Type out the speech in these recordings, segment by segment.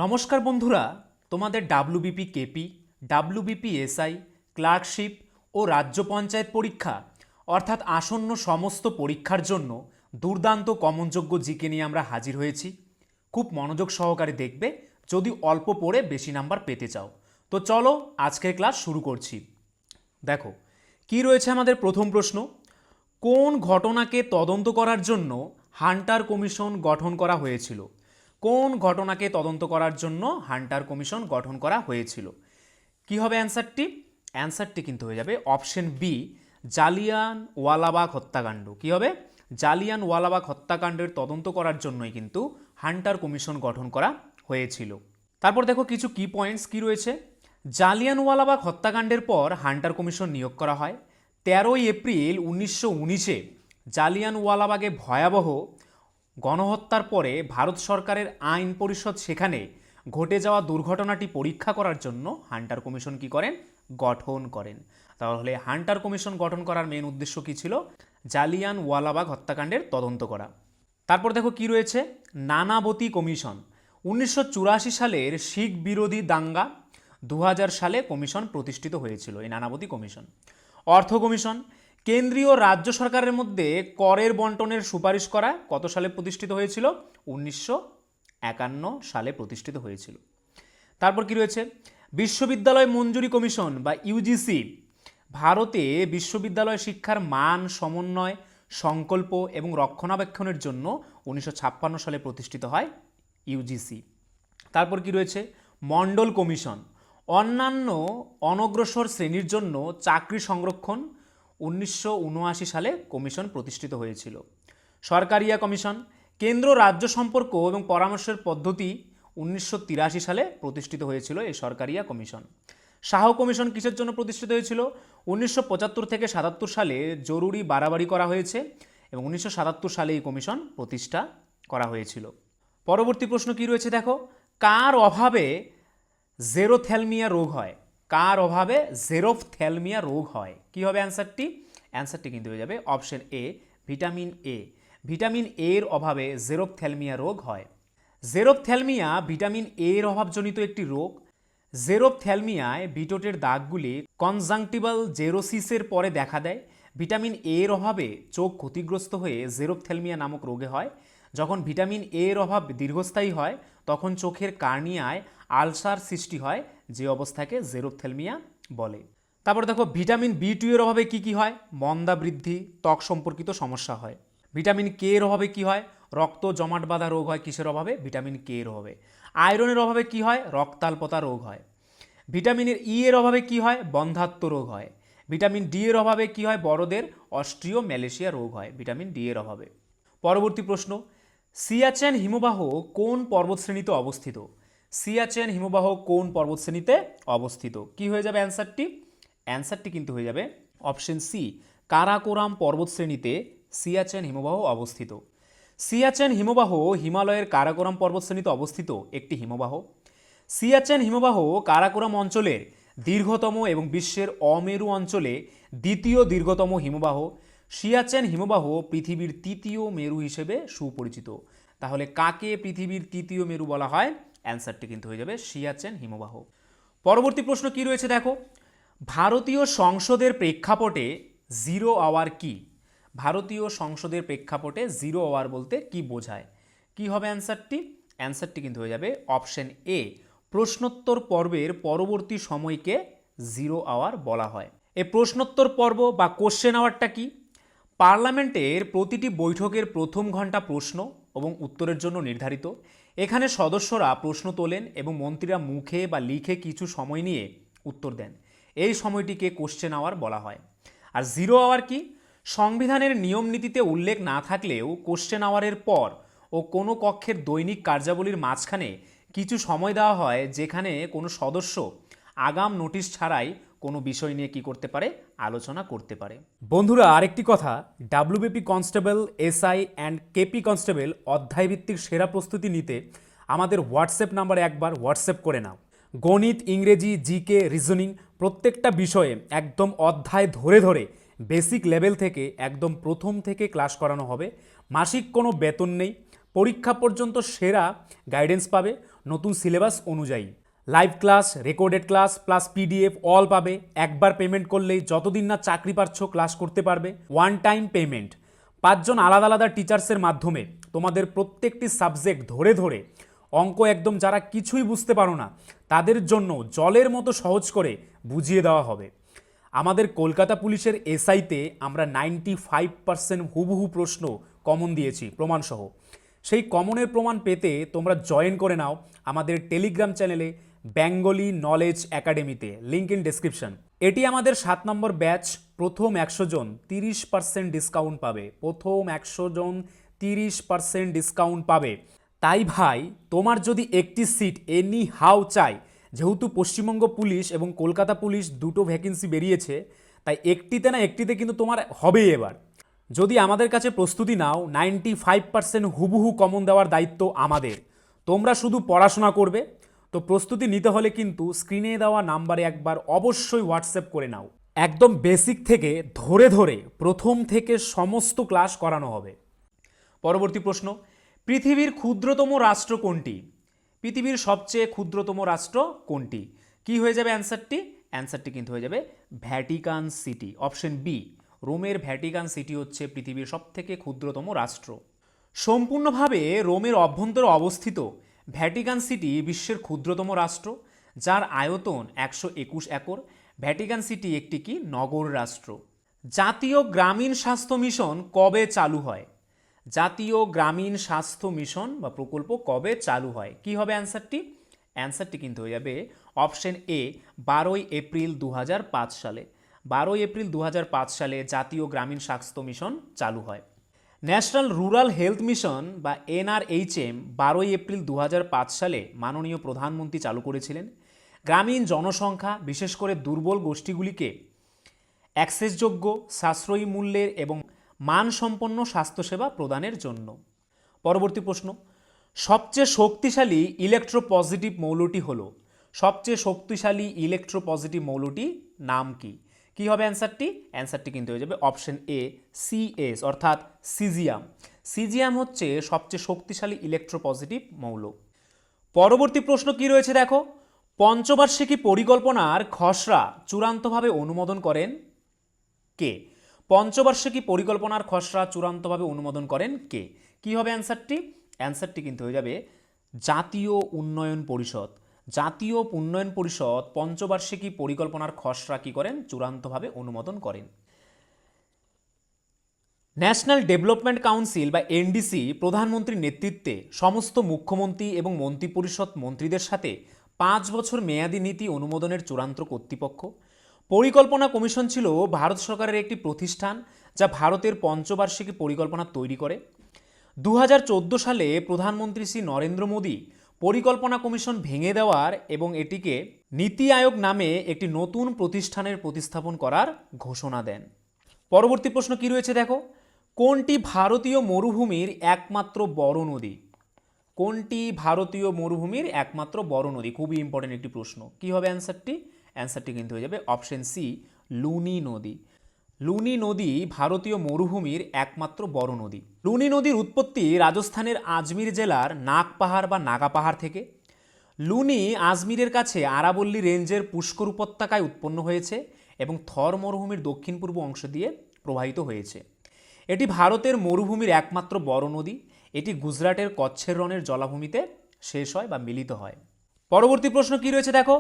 নমস্কার বন্ধুরা, তোমাদের WBP KP, WBP SI, clerkship ও রাজ্য পঞ্চায়েত পরীক্ষা অর্থাৎ আসন্ন সমস্ত পরীক্ষার জন্য দুর্দান্ত কমনযোগ্য জিকে নিয়ে আমরা হাজির হয়েছি। খুব মনোযোগ সহকারে দেখবে যদি অল্প পড়ে বেশি নাম্বার পেতে চাও। তো চলো আজকের ক্লাস শুরু করছি। দেখো কি রয়েছে আমাদের প্রথম প্রশ্ন, কোন ঘটনাকে তদন্ত করার জন্য হান্টার কমিশন গঠন করা হয়েছিল? কোন ঘটনাকে তদন্ত করার জন্য হান্টার কমিশন গঠন করা হয়েছিল? কি হবে অ্যান্সারটি? অ্যান্সারটি কিন্তু হয়ে যাবে অপশন বি, জালিয়ানওয়ালাবাগ হত্যাকাণ্ড। কি হবে? জালিয়ানওয়ালাবাগ হত্যাকাণ্ডের তদন্ত করার জন্যই কিন্তু হান্টার কমিশন গঠন করা হয়েছিল। তারপর দেখো কিছু কি পয়েন্টস কি রয়েছে। জালিয়ানওয়ালাবাগ হত্যাকাণ্ডের পর হান্টার কমিশন নিয়োগ করা হয়। 13ই এপ্রিল 1919-এ জালিয়ানওয়ালাবাগে ভয়াবহ গণহত্যার পরে ভারত সরকারের আইন পরিষদ সেখানে ঘটে যাওয়া দুর্ঘটনাটি পরীক্ষা করার জন্য হান্টার কমিশন কি করেন? গঠন করেন। তাহলে হান্টার কমিশন গঠন করার মেন উদ্দেশ্য কি ছিল? জালিয়ানওয়ালাবাগ হত্যাকাণ্ডের তদন্ত করা। তারপর দেখো কি রয়েছে, নানাবতী কমিশন। 1984 সালের শিখ বিরোধী দাঙ্গা 2000 সালে কমিশন প্রতিষ্ঠিত হয়েছিল, এই নানাবতী কমিশন। অর্থ কমিশন, কেন্দ্রীয় রাজ্য সরকারের মধ্যে করের বন্টনের সুপারিশ করা কত সালে প্রতিষ্ঠিত হয়েছিল? 1951 সালে প্রতিষ্ঠিত হয়েছিল। তারপর কি রয়েছে, বিশ্ববিদ্যালয় মঞ্জুরি কমিশন বা ইউজিসি। ভারতে বিশ্ববিদ্যালয় শিক্ষার মান, সমন্বয়, সংকল্প এবং রক্ষণাবেক্ষণের জন্য 1956 সালে প্রতিষ্ঠিত হয় ইউজিসি। তারপর কি রয়েছে, মণ্ডল কমিশন। অন্যান্য অনগ্রসর শ্রেণীর জন্য চাকরি সংরক্ষণ 1979 সালে কমিশন প্রতিষ্ঠিত হয়েছিল। সরকারিয়া কমিশন, কেন্দ্র রাজ্য সম্পর্ক এবং পরামর্শের পদ্ধতি 1983 সালে প্রতিষ্ঠিত হয়েছিল এই সরকারিয়া কমিশন। শাহ কমিশন কিসের জন্য প্রতিষ্ঠিত হয়েছিল? 1975 থেকে 77 সালে জরুরি বাড়াবাড়ি করা হয়েছে এবং 1977 সালে এই কমিশন প্রতিষ্ঠা করা হয়েছিল। পরবর্তী প্রশ্ন কি রয়েছে দেখো, কার অভাবে জেরোথ্যালমিয়া রোগ হয়? কার অভাবে জেরোথ্যালমিয়া রোগ হয়? কি হবে অ্যান্সারটি? অ্যান্সারটি কিন্তু হয়ে যাবে option A, vitamin A. Vitamin এর অভাবে জেরোথ্যালমিয়া রোগ হয়। জেরোথ্যালমিয়া ভিটামিন এর অভাবজনিত একটি রোগ। জেরোথ্যালমিয়ায় বিটোটের দাগগুলি কনজাংটিভাল জেরোসিসের পরে দেখা দেয়। ভিটামিন এর অভাবে চোখ ক্ষতিগ্রস্ত হয়ে জেরোথ্যালমিয়া নামক রোগে হয়। যখন ভিটামিন এর অভাব দীর্ঘস্থায়ী হয় তখন চোখের কার্নিয়ায় আলসার সৃষ্টি হয়, যে অবস্থাকে জেরোথ্যালমিয়া বলে। তারপর দেখো ভিটামিন বি2 এর অভাবে কি কি হয়? মন্দা বৃদ্ধি, ত্বক সম্পর্কিত সমস্যা হয়। ভিটামিন কে এর অভাবে কি হয়? রক্ত জমাট বাঁধা রোগ হয়। কিসের অভাবে? ভিটামিন কে এর অভাবে। আয়রনের অভাবে কি হয়? রক্তাল্পতা রোগ হয়। ভিটামিনের ই এর অভাবে কি হয়? বন্ধ্যাত্ব রোগ হয়। ভিটামিন ডি এর অভাবে কি হয়? বড়দের অস্ট্রিওম্যালেশিয়া রোগ হয় ভিটামিন ডি এর অভাবে। পরবর্তী প্রশ্ন, সিয়াচেন হিমবাহ কোন পর্বতশ্রেণীতে অবস্থিত? সিয়াচেন হিমবাহ কোন পর্বতশ্রেণীতে অবস্থিত? কি হয়ে যাবে অ্যান্সারটি? অ্যান্সারটি কিন্তু হয়ে যাবে অপশন সি, কারাকোরাম পর্বতশ্রেণীতে সিয়াচেন হিমবাহ অবস্থিত। সিয়াচেন হিমবাহ হিমালয়ের কারাকোরাম পর্বতশ্রেণীতে অবস্থিত একটি হিমবাহ। সিয়াচেন হিমবাহ কারাকোরাম অঞ্চলের দীর্ঘতম এবং বিশ্বের অমেরু অঞ্চলে দ্বিতীয় দীর্ঘতম হিমবাহ। সিয়াচেন হিমবাহ পৃথিবীর তৃতীয় মেরু হিসেবে সুপরিচিত। তাহলে কাকে পৃথিবীর তৃতীয় মেরু বলা হয়? অ্যান্সারটি কিন্তু হয়ে যাবে সিয়াচেন হিমবাহ। পরবর্তী প্রশ্ন কি রয়েছে দেখো, ভারতীয় সংসদের প্রেক্ষাপটে জিরো আওয়ার কি? ভারতীয় সংসদের প্রেক্ষাপটে জিরো আওয়ার বলতে কি বোঝায়? কি হবে অ্যান্সারটি? অ্যান্সারটি কিন্তু হয়ে যাবে অপশন এ, প্রশ্নোত্তর পর্বের পরবর্তী সময়কে জিরো আওয়ার বলা হয়। এই প্রশ্নোত্তর পর্ব বা কোশ্চেন আওয়ারটা কি? পার্লামেন্টের প্রতিটি বৈঠকের প্রথম ঘন্টা প্রশ্ন এবং উত্তরের জন্য নির্ধারিত। এখানে সদস্যরা প্রশ্ন তোলেন এবং মন্ত্রীরা মুখে বা লিখে কিছু সময় নিয়ে উত্তর দেন। এই সময়টিকে কোশ্চেন আওয়ার বলা হয়। আর জিরো আওয়ার কি? সংবিধানের নিয়ম নীতিতে উল্লেখ না থাকলেও কোশ্চেন আওয়ারের পর ও কোনো কক্ষের দৈনিক কার্যাবলীর মাঝখানে কিছু সময় দেওয়া হয়, যেখানে কোনো সদস্য আগাম নোটিশ ছাড়াই কোনো বিষয় নিয়ে কি করতে পারে? আলোচনা করতে পারে। বন্ধুরা আরেকটি কথা, WBP constable, SI and KP constable অধ্যায়ভিত্তিক সেরা প্রস্তুতি নিতে আমাদের হোয়াটসঅ্যাপ নাম্বারে একবার হোয়াটসঅ্যাপ করে নাও। গণিত, ইংরেজি, জিকে, রিজনিং প্রত্যেকটা বিষয়ে একদম অধ্যায় ধরে ধরে বেসিক লেভেল থেকে একদম প্রথম থেকে ক্লাস করানো হবে। মাসিক কোনো বেতন নেই, পরীক্ষা পর্যন্ত সেরা গাইডেন্স পাবে। নতুন সিলেবাস অনুযায়ী। Live class, recorded class plus PDF all পাবে। একবার পেমেন্ট করলেই যতদিন না চাকরি পাচ্ছ ক্লাস করতে পারবে। One time payment. 5 জন আলাদা আলাদা টিচার্সের মাধ্যমে তোমাদের প্রত্যেকটি সাবজেক্ট ধরে ধরে অঙ্ক একদম যারা কিছুই বুঝতে পারো না তাদের জন্য জলের মতো সহজ করে বুঝিয়ে দেওয়া হবে। আমাদের কলকাতা পুলিশের এসআইতে আমরা 95% হুবহু প্রশ্ন কমন দিয়েছি প্রমাণসহ। সেই কমনের প্রমাণ পেতে তোমরা জয়েন করে নাও আমাদের টেলিগ্রাম চ্যানেলে বেঙ্গলি নলেজ একাডেমিতে, লিঙ্ক ইন ডেসক্রিপশন। এটি আমাদের 7 নম্বর ব্যাচ। প্রথম 100 জন 30% ডিসকাউন্ট পাবে। প্রথম 100 জন 30% ডিসকাউন্ট পাবে। তাই ভাই, তোমার যদি একটি সিট এনি হাউ চাই, যেহেতু পশ্চিমবঙ্গ পুলিশ এবং কলকাতা পুলিশ দুটো ভ্যাকেন্সি বেরিয়েছে, তাই একটিতে না একটিতে কিন্তু তোমার হবেই এবার। যদি আমাদের কাছে প্রস্তুতি নাও, 95% হুবহু কমন দেওয়ার দায়িত্ব আমাদের। তোমরা শুধু পড়াশোনা করবে। তো প্রস্তুতি নিতে হলে কিন্তু স্ক্রিনে দেওয়া নাম্বারে একবার অবশ্যই হোয়াটসঅ্যাপ করে নাও। একদম বেসিক থেকে ধরে ধরে প্রথম থেকে সমস্ত ক্লাস করানো হবে। পরবর্তী প্রশ্ন, পৃথিবীর ক্ষুদ্রতম রাষ্ট্র কোনটি? পৃথিবীর সবচেয়ে ক্ষুদ্রতম রাষ্ট্র কোনটি? কি হয়ে যাবে অ্যান্সারটি? অ্যান্সারটি কিন্তু হয়ে যাবে ভ্যাটিকান সিটি, অপশন বি। রোমের ভ্যাটিকান সিটি হচ্ছে পৃথিবীর সবথেকে ক্ষুদ্রতম রাষ্ট্র। সম্পূর্ণভাবে রোমের অভ্যন্তরে অবস্থিত ভ্যাটিকান সিটি বিশ্বের ক্ষুদ্রতম রাষ্ট্র, যার আয়তন 121 একর। ভ্যাটিকান সিটি একটি কি নগর রাষ্ট্র। জাতীয় গ্রামীণ স্বাস্থ্য মিশন কবে চালু হয়? জাতীয় গ্রামীণ স্বাস্থ্য মিশন বা প্রকল্প কবে চালু হয়? কি হবে অ্যান্সারটি? অ্যান্সারটি কিন্তু হয়ে যাবে অপশন এ, 12 এপ্রিল 2005 সালে। 12 এপ্রিল 2005 সালে জাতীয় গ্রামীণ স্বাস্থ্য মিশন চালু হয়। ন্যাশনাল রুরাল হেলথ মিশন বা NRHM 12 এপ্রিল 2005 সালে মাননীয় প্রধানমন্ত্রী চালু করেছিলেন। গ্রামীণ জনসংখ্যা, বিশেষ করে দুর্বল গোষ্ঠীগুলিকে অ্যাক্সেসযোগ্য, সাশ্রয়ী মূল্যের এবং মানসম্পন্ন স্বাস্থ্যসেবা প্রদানের জন্য। পরবর্তী প্রশ্ন, সবচেয়ে শক্তিশালী ইলেকট্রোপজিটিভ মৌলটি হলো? সবচেয়ে শক্তিশালী ইলেকট্রোপজিটিভ মৌলটি নাম কি? কি হবে অ্যান্সারটি? অ্যান্সারটি কিন্তু হয়ে যাবে অপশন এ, CS, অর্থাৎ সিজিয়াম। সিজিয়াম হচ্ছে সবচেয়ে শক্তিশালী ইলেকট্রোপজিটিভ মৌল। পরবর্তী প্রশ্ন কি রয়েছে দেখো, পঞ্চবার্ষিকী পরিকল্পনার খসড়া চূড়ান্তভাবে অনুমোদন করেন কে? পঞ্চবার্ষিকী পরিকল্পনার খসড়া চূড়ান্তভাবে অনুমোদন করেন কে? কি হবে অ্যান্সারটি? অ্যান্সারটি কিন্তু হয়ে যাবে জাতীয় উন্নয়ন পরিষদ। জাতীয় উন্নয়ন পরিষদ পঞ্চবার্ষিকী পরিকল্পনার খসড়া কি করেন? চূড়ান্তভাবে অনুমোদন করেন। ন্যাশনাল ডেভেলপমেন্ট কাউন্সিল বা NDC প্রধানমন্ত্রীর নেতৃত্বে সমস্ত মুখ্যমন্ত্রী এবং মন্ত্রিপরিষদ মন্ত্রীদের সাথে 5 বছর মেয়াদী নীতি অনুমোদনের চূড়ান্ত কর্তৃপক্ষ। পরিকল্পনা কমিশন ছিল ভারত সরকারের একটি প্রতিষ্ঠান যা ভারতের পঞ্চবার্ষিকী পরিকল্পনা তৈরি করে। 2014 সালে প্রধানমন্ত্রী শ্রী নরেন্দ্র মোদী পরিকল্পনা কমিশন ভেঙে দেওয়ার এবং এটিকে নীতি আয়োগ নামে একটি নতুন প্রতিষ্ঠানের প্রতিস্থাপন করার ঘোষণা দেন। পরবর্তী প্রশ্ন কি রয়েছে দেখো, কোনটি ভারতীয় মরুভূমির একমাত্র বড় নদী? কোনটি ভারতীয় মরুভূমির একমাত্র বড় নদী? খুবই ইম্পর্টেন্ট একটি প্রশ্ন। কি হবে অ্যান্সারটি? অ্যান্সারটি কিন্তু হয়ে যাবে অপশন সি, লুনি নদী। লুনি নদী ভারতীয় মরুভূমির একমাত্র বড় নদী। লুনি নদীর উৎপত্তি রাজস্থানের আজমির জেলার নাগ পাহাড় বা নাগা পাহাড় থেকে। লুনি আজমিরের কাছে আরাবল্লী রেঞ্জের পুষ্কর উপত্যকায় উৎপন্ন হয়েছে এবং থর মরুভূমির দক্ষিণ পূর্ব অংশ দিয়ে প্রবাহিত হয়েছে। এটি ভারতের মরুভূমির একমাত্র বড় নদী। এটি গুজরাটের কচ্ছের রণের জলাভূমিতে শেষ হয় বা মিলিত হয়। পরবর্তী প্রশ্ন কি রয়েছে দেখো,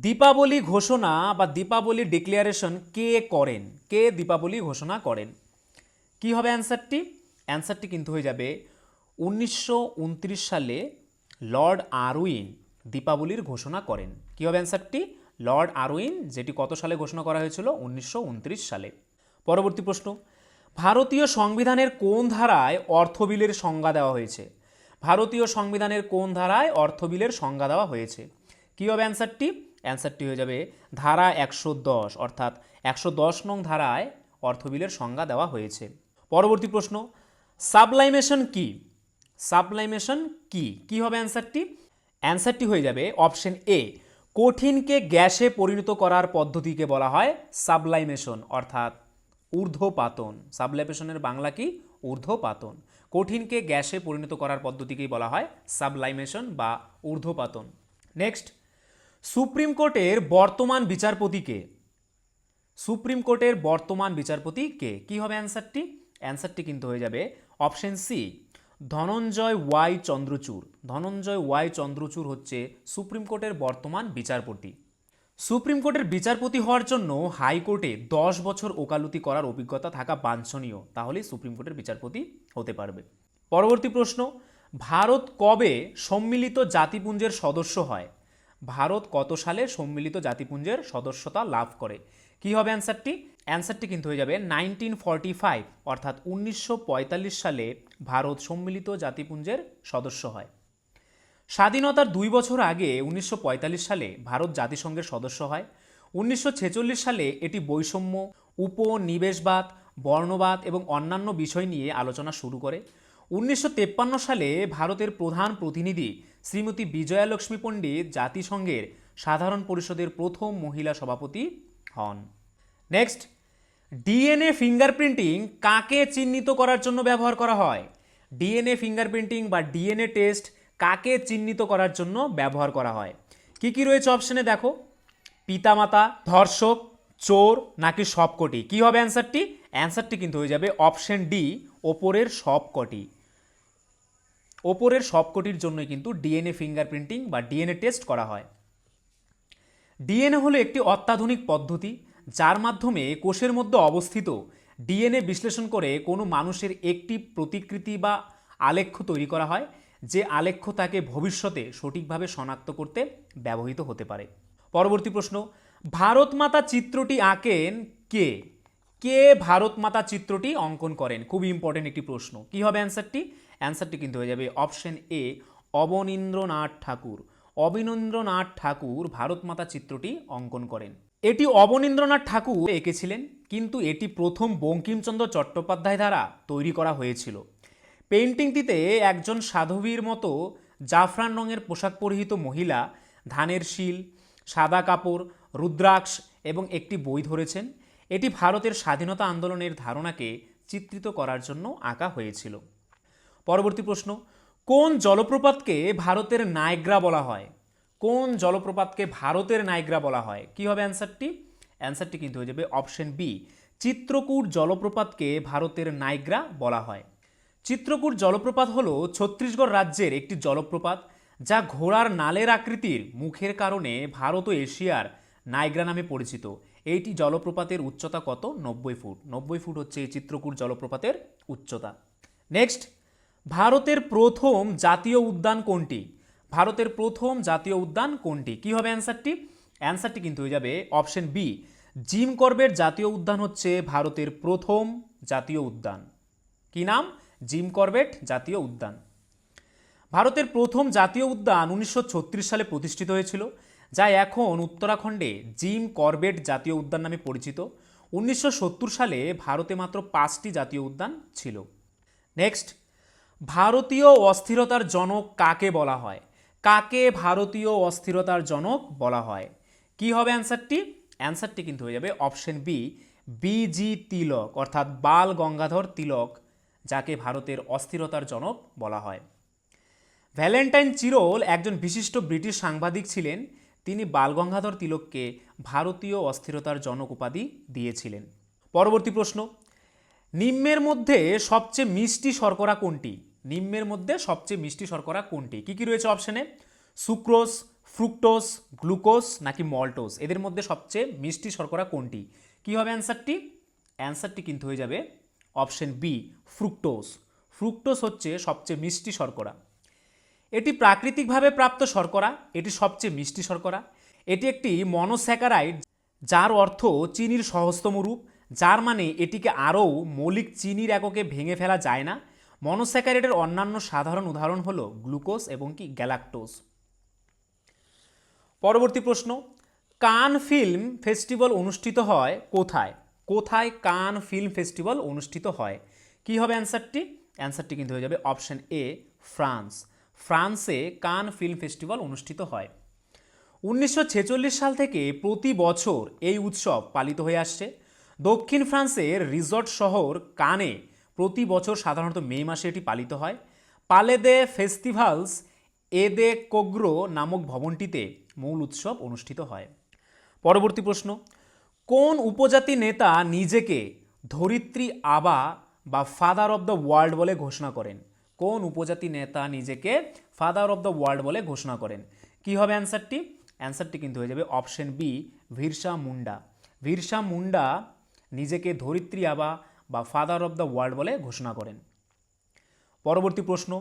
দীপাবলি ঘোষণা বা দীপাবলি ডিক্লারেশন কে করেন? কে দীপাবলি ঘোষণা করেন? কি হবে অ্যান্সারটি? অ্যান্সারটি কিন্তু হয়ে যাবে 1929 সালে লর্ড আরউইন দীপাবলির ঘোষণা করেন। কি হবে অ্যান্সারটি? লর্ড আরউইন, যেটি কত সালে ঘোষণা করা হয়েছিল? 1929 সালে। পরবর্তী প্রশ্ন, ভারতীয় সংবিধানের কোন ধারায় অর্থ বিলের সংজ্ঞা দেওয়া হয়েছে? ভারতীয় সংবিধানের কোন ধারায় অর্থ বিলের সংজ্ঞা দেওয়া হয়েছে? কি হবে অ্যান্সারটি? অ্যান্সারটি হয়ে যাবে ধারা 110, অর্থাৎ 110 নং ধারায় অর্থ বিলের সংজ্ঞা দেওয়া হয়েছে। পরবর্তী প্রশ্ন, সাবলাইমেশন কি? সাবলাইমেশন কি? কি হবে অ্যান্সারটি? অ্যান্সারটি হয়ে যাবে অপশন এ, কঠিনকে গ্যাসে পরিণত করার পদ্ধতিকে বলা হয় সাবলাইমেশন, অর্থাৎ ঊর্ধ্বপাতন। সাবলাইমেশনের বাংলা কি? ঊর্ধ্বপাতন। কঠিনকে গ্যাসে পরিণত করার পদ্ধতিকেই বলা হয় সাবলাইমেশন বা ঊর্ধ্বপাতন। নেক্সট, সুপ্রিম কোর্টের বর্তমান বিচারপতি কে? সুপ্রিম কোর্টের বর্তমান বিচারপতি কে? কি হবে অ্যান্সারটি? অ্যান্সারটি কিন্তু হয়ে যাবে option C, Dhananjaya Y Chandrachud. Dhananjaya Y Chandrachud হচ্ছে সুপ্রিম কোর্টের বর্তমান বিচারপতি। সুপ্রিম কোর্টের বিচারপতি হওয়ার জন্য হাইকোর্টে 10 বছর ওকালতি করার অভিজ্ঞতা থাকা বাঞ্ছনীয়, তাহলেই সুপ্রিম কোর্টের বিচারপতি হতে পারবে। পরবর্তী প্রশ্ন, ভারত কবে সম্মিলিত জাতিপুঞ্জের সদস্য হয়? ভারত কত সালে সম্মিলিত জাতিপুঞ্জের সদস্যতা লাভ করে? কি হবে অ্যান্সারটি? অ্যান্সারটি কিন্তু হয়ে যাবে 1945, অর্থাৎ 1945 সালে ভারত সম্মিলিত জাতিপুঞ্জের সদস্য হয়। স্বাধীনতার 2 বছর আগে 1945 সালে ভারত জাতিসংঘের সদস্য হয়। 1946 সালে এটি বৈষম্য, উপনিবেশবাদ, বর্ণবাদ এবং অন্যান্য বিষয় নিয়ে আলোচনা শুরু করে। 1953 সালে ভারতের প্রধান প্রতিনিধি শ্রীমতী বিজয়ালক্ষ্মী পণ্ডিত জাতিসংঘের সাধারণ পরিষদের প্রথম মহিলা সভাপতি হন। নেক্সট, ডিএনএ ফিঙ্গারপ্রিন্টিং কাকে চিহ্নিত করার জন্য ব্যবহার করা হয়? ডিএনএ ফিঙ্গারপ্রিন্টিং বা ডিএনএ টেস্ট কাকে চিহ্নিত করার জন্য ব্যবহার করা হয়? কি কি রয়েছে অপশনে দেখো, পিতামাতা, ধর্ষক, চোর নাকি সবকটি? কি হবে অ্যান্সারটি? অ্যান্সারটি কিন্তু হয়ে যাবে অপশন ডি, ওপরের সবকটি। ওপরের সবকটির জন্যই কিন্তু ডিএনএ ফিঙ্গারপ্রিন্টিং বা ডিএনএ টেস্ট করা হয়। ডিএনএ হলো একটি অত্যাধুনিক পদ্ধতি যার মাধ্যমে কোষের মধ্যে অবস্থিত ডিএনএ বিশ্লেষণ করে কোনো মানুষের একটি প্রতিকৃতি বা আলেখ্য তৈরি করা হয়, যে আলেখ্য তাকে ভবিষ্যতে সঠিকভাবে শনাক্ত করতে ব্যবহৃত হতে পারে। পরবর্তী প্রশ্ন, ভারত মাতা চিত্রটি আঁকেন কে? কে ভারত মাতা চিত্রটি অঙ্কন করেন? খুবই ইম্পর্টেন্ট একটি প্রশ্ন। কি হবে অ্যান্সারটি? অ্যান্সারটি কিন্তু হয়ে যাবে অপশন এ, অবনীন্দ্রনাথ ঠাকুর। অবনীন্দ্রনাথ ঠাকুর ভারত মাতা চিত্রটি অঙ্কন করেন। এটি অবনীন্দ্রনাথ ঠাকুর এঁকেছিলেন, কিন্তু এটি প্রথম বঙ্কিমচন্দ্র চট্টোপাধ্যায় দ্বারা তৈরি করা হয়েছিল। পেইন্টিংটিতে একজন সাধবীর মতো জাফরান রঙের পোশাক পরিহিত মহিলা ধানের শীল, সাদা কাপড়, রুদ্রাক্ষ এবং একটি বই ধরেছেন। এটি ভারতের স্বাধীনতা আন্দোলনের ধারণাকে চিত্রিত করার জন্য আঁকা হয়েছিল। পরবর্তী প্রশ্ন, কোন জলপ্রপাতকে ভারতের নায়গ্রা বলা হয়? কোন জলপ্রপাতকে ভারতের নায়গ্রা বলা হয়? কি হবে অ্যান্সারটি? অ্যান্সারটি কিন্তু হয়ে যাবে অপশন বি, চিত্রকূট জলপ্রপাতকে ভারতের নায়গ্রা বলা হয়। চিত্রকূট জলপ্রপাত হলো ছত্তিশগড় রাজ্যের একটি জলপ্রপাত যা ঘোড়ার নালের আকৃতির মুখের কারণে ভারত ও এশিয়ার নায়গ্রা নামে পরিচিত। এইটি জলপ্রপাতের উচ্চতা কত? 90 ফুট। 90 ফুট হচ্ছে এই চিত্রকূট জলপ্রপাতের উচ্চতা। নেক্সট, ভারতের প্রথম জাতীয় উদ্যান কোনটি? ভারতের প্রথম জাতীয় উদ্যান কোনটি? কি হবে অ্যান্সারটি? অ্যান্সারটি কিন্তু হয়ে যাবে অপশন বি, জিম করবেট জাতীয় উদ্যান হচ্ছে ভারতের প্রথম জাতীয় উদ্যান। কি নাম? জিম করবেট জাতীয় উদ্যান। ভারতের প্রথম জাতীয় উদ্যান 1936 সালে প্রতিষ্ঠিত হয়েছিল, যা এখন উত্তরাখণ্ডে জিম করবেট জাতীয় উদ্যান নামে পরিচিত। 1970 সালে ভারতে মাত্র 5টি জাতীয় উদ্যান ছিল। নেক্সট, ভারতীয় অস্থিরতার জনক কাকে বলা হয়? কাকে ভারতীয় অস্থিরতার জনক বলা হয়? কি হবে অ্যান্সারটি? অ্যান্সারটি কিন্তু হয়ে যাবে অপশন বি, বিজি তিলক, অর্থাৎ বাল গঙ্গাধর তিলক, যাকে ভারতের অস্থিরতার জনক বলা হয়। ভ্যালেন্টাইন চিরল একজন বিশিষ্ট ব্রিটিশ সাংবাদিক ছিলেন। তিনি বাল গঙ্গাধর তিলককে ভারতীয় অস্থিরতার জনক উপাধি দিয়েছিলেন। পরবর্তী প্রশ্ন, নিম্নের মধ্যে সবচেয়ে মিষ্টি শর্করা কোনটি? নিম্নের মধ্যে সবচেয়ে মিষ্টি শর্করা কোনটি? কি কি রয়েছে অপশনে? সুক্রোজ, ফ্রুক্টোজ, গ্লুকোজ নাকি মল্টোজ? এদের মধ্যে সবচেয়ে মিষ্টি শর্করা কোনটি? কি হবে অ্যান্সারটি? অ্যান্সারটি কিন্তু হয়ে যাবে অপশন বি, ফ্রুক্টোজ। ফ্রুক্টোজ হচ্ছে সবচেয়ে মিষ্টি শর্করা। এটি প্রাকৃতিকভাবে প্রাপ্ত শর্করা, এটি সবচেয়ে মিষ্টি শর্করা। এটি একটি মনোস্যাকারাইড, যার অর্থ চিনির সহজতম রূপ, যার মানে এটিকে আরও মৌলিক চিনির এককে ভেঙে ফেলা যায় না। মনোস্যাকারাইডের অন্যান্য সাধারণ উদাহরণ হলো গ্লুকোজ এবং কি গ্যালাক্টোজ। পরবর্তী প্রশ্ন, কান ফিল্ম ফেস্টিভ্যাল অনুষ্ঠিত হয় কোথায়? কোথায় কান ফিল্ম ফেস্টিভ্যাল অনুষ্ঠিত হয়? কি হবে অ্যান্সারটি? অ্যান্সারটি কিন্তু হয়ে যাবে অপশন এ, ফ্রান্স। ফ্রান্সে কান ফিল্ম ফেস্টিভ্যাল অনুষ্ঠিত হয়। 1946 সাল থেকে প্রতি বছর এই উৎসব পালিত হয়ে আসছে। দক্ষিণ ফ্রান্সের রিসর্ট শহর কানে প্রতি বছর সাধারণত মে মাসে এটি পালিত হয়। পালে দে ফেস্টিভ্যালস এ দে কোগ্রো নামক ভবনটিতে মূল উৎসব অনুষ্ঠিত হয়। পরবর্তী প্রশ্ন, কোন উপজাতি নেতা নিজেকে ধরিত্রী আবা বা ফাদার অব দ্য ওয়ার্ল্ড বলে ঘোষণা করেন? কোন উপজাতি নেতা নিজেকে ফাদার অব দ্য ওয়ার্ল্ড বলে ঘোষণা করেন? কি হবে অ্যান্সারটি? অ্যান্সারটি কিন্তু হয়ে যাবে অপশন বি, ভিরসা মুন্ডা। ভিরসা মুন্ডা নিজেকে ধরিত্রী আবা বা ফাদার অব দ্য ওয়ার্ল্ড বলে ঘোষণা করেন। পরবর্তী প্রশ্ন,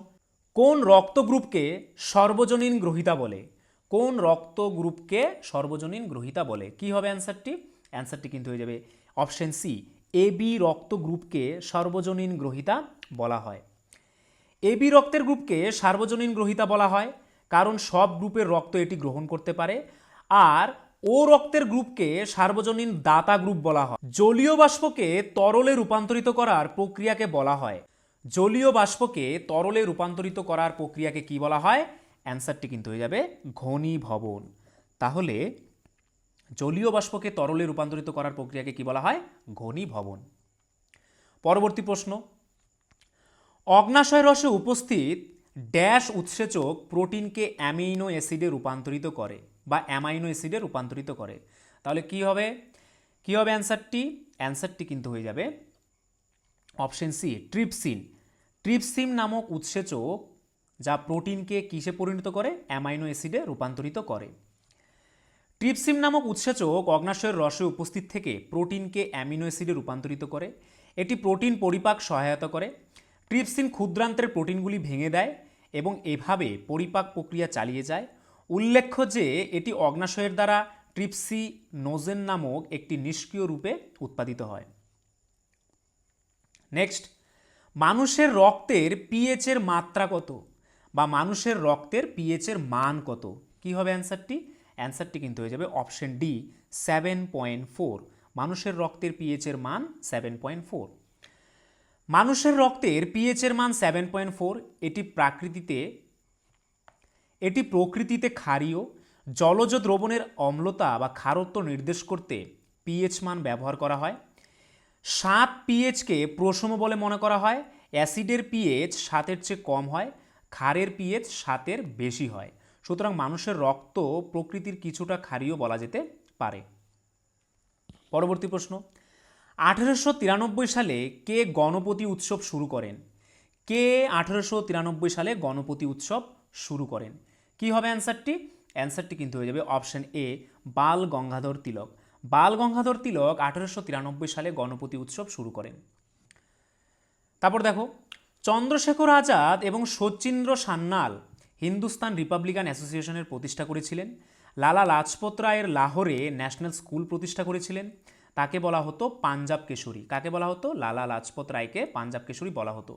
কোন রক্ত গ্রুপকে সর্বজনীন গ্রহীতা বলে? কোন রক্ত গ্রুপকে সর্বজনীন গ্রহীতা বলে? কি হবে অ্যান্সারটি? অ্যান্সারটি কিন্তু হয়ে যাবে অপশন সি, এবি রক্ত গ্রুপকে সর্বজনীন গ্রহীতা বলা হয়। এবি রক্তের গ্রুপকে সার্বজনীন গ্রহীতা বলা হয় কারণ সব গ্রুপের রক্ত এটি গ্রহণ করতে পারে। আর ও রক্তের গ্রুপকে সার্বজনীন দাতা গ্রুপ বলা হয়। জলীয় বাষ্পকে তরলে রূপান্তরিত করার প্রক্রিয়াকে বলা হয়। জলীয় বাষ্পকে তরলে রূপান্তরিত করার প্রক্রিয়াকে কি বলা হয়? অ্যান্সারটি কিন্তু হয়ে যাবে ঘনীভবন। তাহলে জলীয় বাষ্পকে তরলে রূপান্তরিত করার প্রক্রিয়াকে কি বলা হয়? ঘনীভবন। পরবর্তী প্রশ্ন, অগ্ন্যাশয় রসে উপস্থিত ড্যাশ উৎসেচক প্রোটিনকে অ্যামিনো অ্যাসিডে রূপান্তরিত করে বা অ্যামাইনো অ্যাসিডে রূপান্তরিত করে। তাহলে কি হবে? কি হবে অ্যান্সারটি? অ্যান্সারটি কিন্তু হয়ে যাবে অপশন সি, ট্রিপসিন। ট্রিপসিন নামক উৎসেচক যা প্রোটিনকে কিসে পরিণত করে? অ্যামাইনো অ্যাসিডে রূপান্তরিত করে। ট্রিপসিন নামক উৎসেচক অগ্ন্যাশয়ের রসে উপস্থিত থেকে প্রোটিনকে অ্যামিনো অ্যাসিডে রূপান্তরিত করে। এটি প্রোটিন পরিপাক সহায়তা করে। ট্রিপসিন ক্ষুদ্রান্তের প্রোটিনগুলি ভেঙে দেয় এবং এভাবে পরিপাক প্রক্রিয়া চালিয়ে যায়। উল্লেখ্য যে এটি অগ্ন্যাশয়ের দ্বারা ট্রিপসিনোজেন নামক একটি নিষ্ক্রিয় রূপে উৎপাদিত হয়। নেক্সট, মানুষের রক্তের পিএইচ এর মাত্রা কত বা মানুষের রক্তের পিএইচ এর মান কত? কি হবে অ্যান্সারটি? অ্যান্সারটি কিন্তু হয়ে যাবে অপশন ডি, 7.4। মানুষের রক্তের পিএইচ এর মান 7.4। মানুষের রক্তের পিএইচ এর মান 7.4। এটি প্রকৃতিতে ক্ষারীয়। জলজ দ্রবণের অম্লতা বা ক্ষারত্ব নির্দেশ করতে পিএইচ মান ব্যবহার করা হয়। 7 পিএইচকে প্রশম বলে মনে করা হয়। অ্যাসিডের পিএইচ 7-এর চেয়ে কম হয়, ক্ষারের পিএইচ 7-এর বেশি হয়। সুতরাং মানুষের রক্ত প্রকৃতির কিছুটা ক্ষারীয় বলা যেতে পারে। পরবর্তী প্রশ্ন, 1893 সালে কে গণপতি উৎসব শুরু করেন? কে 1893 সালে গণপতি উৎসব শুরু করেন? কি হবে অ্যান্সারটি? অ্যান্সারটি কিন্তু হয়ে যাবে অপশন এ, বাল গঙ্গাধর তিলক। বাল গঙ্গাধর তিলক 1893 সালে গণপতি উৎসব শুরু করেন। তারপর দেখো, চন্দ্রশেখর আজাদ এবং শচীন্দ্র সান্যাল হিন্দুস্তান রিপাবলিকান অ্যাসোসিয়েশনের প্রতিষ্ঠা করেছিলেন। লালা লাজপত রায়ের লাহোরে ন্যাশনাল স্কুল প্রতিষ্ঠা করেছিলেন। তাকে বলা হতো পাঞ্জাব কেশরী। কাকে বলা হতো? লালা লাজপত রায়কে পাঞ্জাব কেশরী বলা হতো।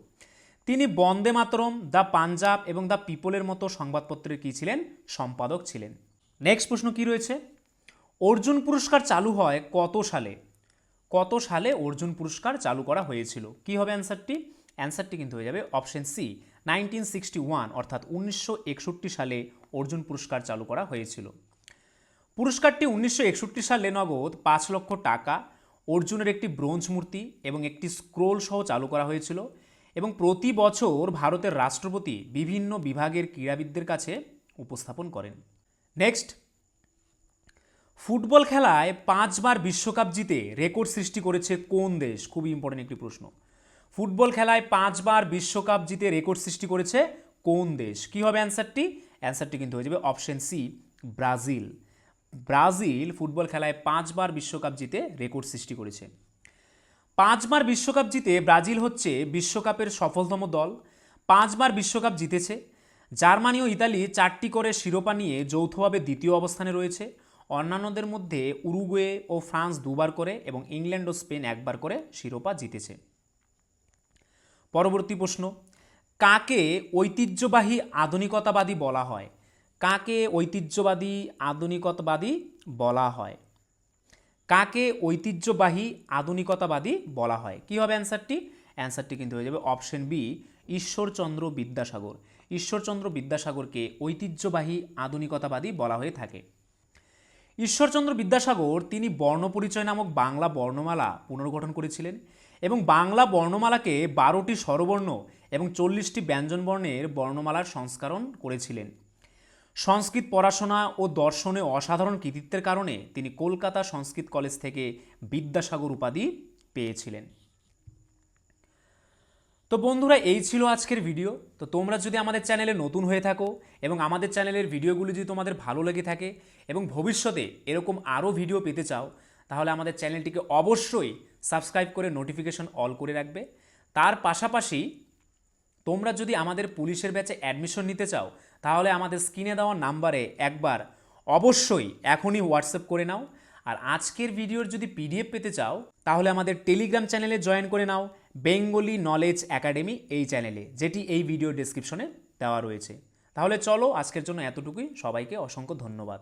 তিনি বন্দে মাতরম, দ্য পাঞ্জাব এবং দ্য পিপলের মতো সংবাদপত্রের কী ছিলেন? সম্পাদক ছিলেন। নেক্সট প্রশ্ন কি রয়েছে? অর্জুন পুরস্কার চালু হয় কত সালে? কত সালে অর্জুন পুরস্কার চালু করা হয়েছিল? কি হবে অ্যান্সারটি? অ্যান্সারটি কিন্তু হয়ে যাবে অপশন সি, 1961 অর্থাৎ 1961 সালে অর্জুন পুরস্কার চালু করা হয়েছিল। পুরস্কারটি 1961 সালে নগদ 5 লক্ষ টাকা, অর্জুনের একটি ব্রোঞ্জ মূর্তি এবং একটি স্ক্রোল সহ চালু করা হয়েছিল এবং প্রতি বছর ভারতের রাষ্ট্রপতি বিভিন্ন বিভাগের ক্রীড়াবিদদের কাছে উপস্থাপন করেন। নেক্সট, ফুটবল খেলায় 5 বার বিশ্বকাপ জিতে রেকর্ড সৃষ্টি করেছে কোন দেশ? খুবই ইম্পর্টেন্ট একটি প্রশ্ন। ফুটবল খেলায় 5 বার বিশ্বকাপ জিতে রেকর্ড সৃষ্টি করেছে কোন দেশ? কি হবে অ্যান্সারটি? অ্যান্সারটি কিন্তু হয়ে যাবে option C, Brazil. Brazil football খেলায় 5 বার বিশ্বকাপ জিতে রেকর্ড সৃষ্টি করেছে। 5 বার বিশ্বকাপ জিতে ব্রাজিল হচ্ছে বিশ্বকাপের সফলতম দল। 5 বার বিশ্বকাপ জিতেছে। জার্মানি ও ইতালি 4টি করে শিরোপা নিয়ে যৌথভাবে দ্বিতীয় অবস্থানে রয়েছে। অন্যান্যদের মধ্যে উরুগুয়ে ও ফ্রান্স 2 বার করে এবং ইংল্যান্ড ও স্পেন 1 বার করে শিরোপা জিতেছে। পরবর্তী প্রশ্ন, কাকে ঐতিহ্যবাহী আধুনিকতাবাদী বলা হয়? কাকে ঐতিহ্যবাদী আধুনিকতাবাদী বলা হয়? কাকে ঐতিহ্যবাহী আধুনিকতাবাদী বলা হয়? কি হবে অ্যান্সারটি? অ্যান্সারটি কিন্তু হয়ে যাবে অপশন বি, ঈশ্বরচন্দ্র বিদ্যাসাগর। ঈশ্বরচন্দ্র বিদ্যাসাগরকে ঐতিহ্যবাহী আধুনিকতাবাদী বলা হয়ে থাকে। ঈশ্বরচন্দ্র বিদ্যাসাগর তিনি বর্ণপরিচয় নামক বাংলা বর্ণমালা পুনর্গঠন করেছিলেন এবং বাংলা বর্ণমালাকে 12টি স্বরবর্ণ এবং 40টি ব্যঞ্জনবর্ণের বর্ণমালার সংস্করণ করেছিলেন। সংস্কৃত পড়াশোনা ও দর্শনে অসাধারণ কৃতিত্বের কারণে তিনি কলকাতা সংস্কৃত কলেজ থেকে বিদ্যাসাগর উপাধি পেয়েছিলেন। তো বন্ধুরা, এই ছিল আজকের ভিডিও। তো তোমরা যদি আমাদের চ্যানেলে নতুন হয়ে থাকো এবং আমাদের চ্যানেলের ভিডিওগুলি যদি তোমাদের ভালো লেগে থাকে এবং ভবিষ্যতে এরকম আরও ভিডিও পেতে চাও, তাহলে আমাদের চ্যানেলটিকে অবশ্যই সাবস্ক্রাইব করে নোটিফিকেশন অল করে রাখবে। তার পাশাপাশি তোমরা যদি আমাদের পুলিশের ব্যাচে অ্যাডমিশন নিতে চাও, তাহলে আমাদের স্ক্রিনে দেওয়া নাম্বারে একবার অবশ্যই এখনই হোয়াটসঅ্যাপ করে নাও। আর আজকের ভিডিওর যদি পিডিএফ পেতে চাও, তাহলে আমাদের টেলিগ্রাম চ্যানেলে জয়েন করে নাও, বেঙ্গলি নলেজ একাডেমি এই চ্যানেলে, যেটি এই ভিডিও ডেসক্রিপশনে দেওয়া রয়েছে। তাহলে চলো, আজকের জন্য এতটুকুই। সবাইকে অসংখ্য ধন্যবাদ।